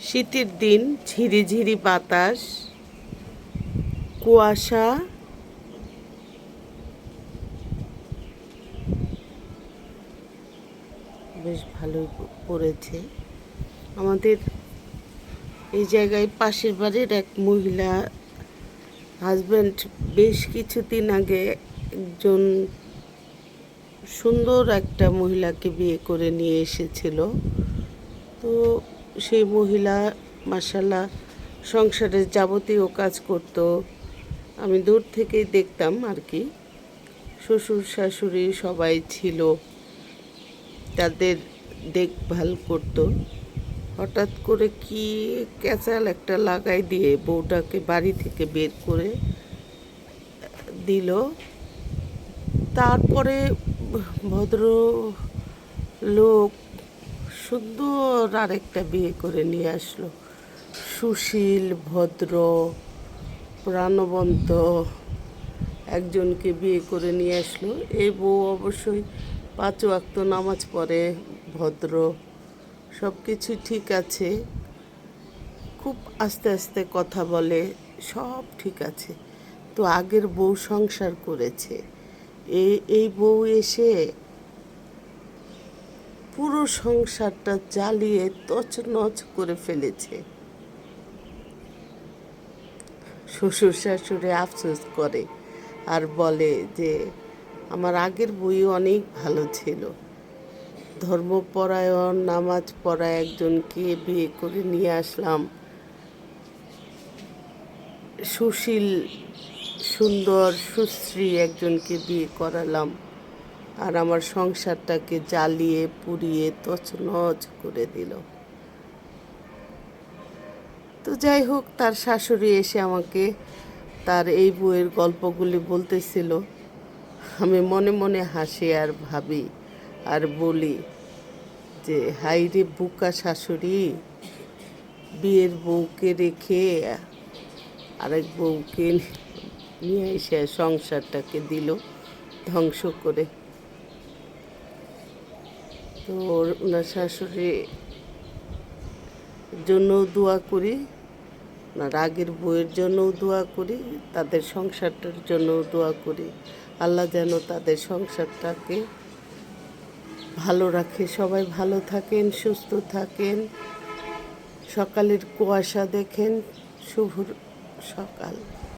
শীতের দিন ঝিরিঝিরি বাতাস, কুয়াশা, বেশ ভালোই পড়েছে। আমাদের এই জায়গায় পাশের বাড়ির এক মহিলা হাজব্যান্ড বেশ কিছুদিন আগে একজন সুন্দর একটা মহিলাকে বিয়ে করে নিয়ে এসেছিল। তো সেই মহিলা মাশাআল্লাহ সংসারের যাবতীয় কাজ করত। আমি দূর থেকেই দেখতাম আর কি। শ্বশুর শাশুড়ি সবাই ছিল, তাদের দেখভাল করত। হঠাৎ করে কি ক্যাচাল একটা লাগাই দিয়ে বউটাকে বাড়ি থেকে বের করে দিল। তারপরে ভদ্র লোক সুন্দর আরেকটা বিয়ে করে নিয়ে আসলো। সুশীল, ভদ্র, প্রাণবন্ত একজনকে বিয়ে করে নিয়ে আসলো। এই বউ অবশ্যই 5 ওয়াক্ত নামাজ পড়ে, ভদ্র, সব কিছু ঠিক আছে, খুব আস্তে আস্তে কথা বলে, সব ঠিক আছে। তো আগের বউ সংসার করেছে, এই বউ এসে পুরো সংসারটা জ্বালিয়ে তছনছ করে ফেলেছে। শ্বশুর শাশুড়ি আফসোস করে আর বলে যে আমার আগের বই অনেক ভালো ছিল, ধর্মপরায়ণ, নামাজ পড়া একজনকে বিয়ে করে নিয়ে আসলাম, সুশীল, সুন্দর, সুশ্রী একজনকে বিয়ে করালাম, আর আমার সংসারটাকে জ্বালিয়ে পুড়িয়ে তছনছ করে দিল। তো যাই হোক, তার শাশুড়ি এসে আমাকে তার এই বইয়ের গল্পগুলি বলতেছিল। আমি মনে মনে হাসি আর ভাবি আর বলি যে হাই রে বুকা শাশুড়ি, বিয়ের বউকে রেখে আরেক বউকে নিয়ে এসে সংসারটাকে দিল ধ্বংস করে। তো ওনার শাশুড়ির জন্যও দোয়া করি, ওনার আগের বউয়ের জন্যও দোয়া করি, তাদের সংসারটার জন্যও দোয়া করি। আল্লাহ যেন তাদের সংসারটাকে ভালো রাখে। সবাই ভালো থাকেন, সুস্থ থাকেন। সকালের কুয়াশা দেখেন, শুভ সকাল।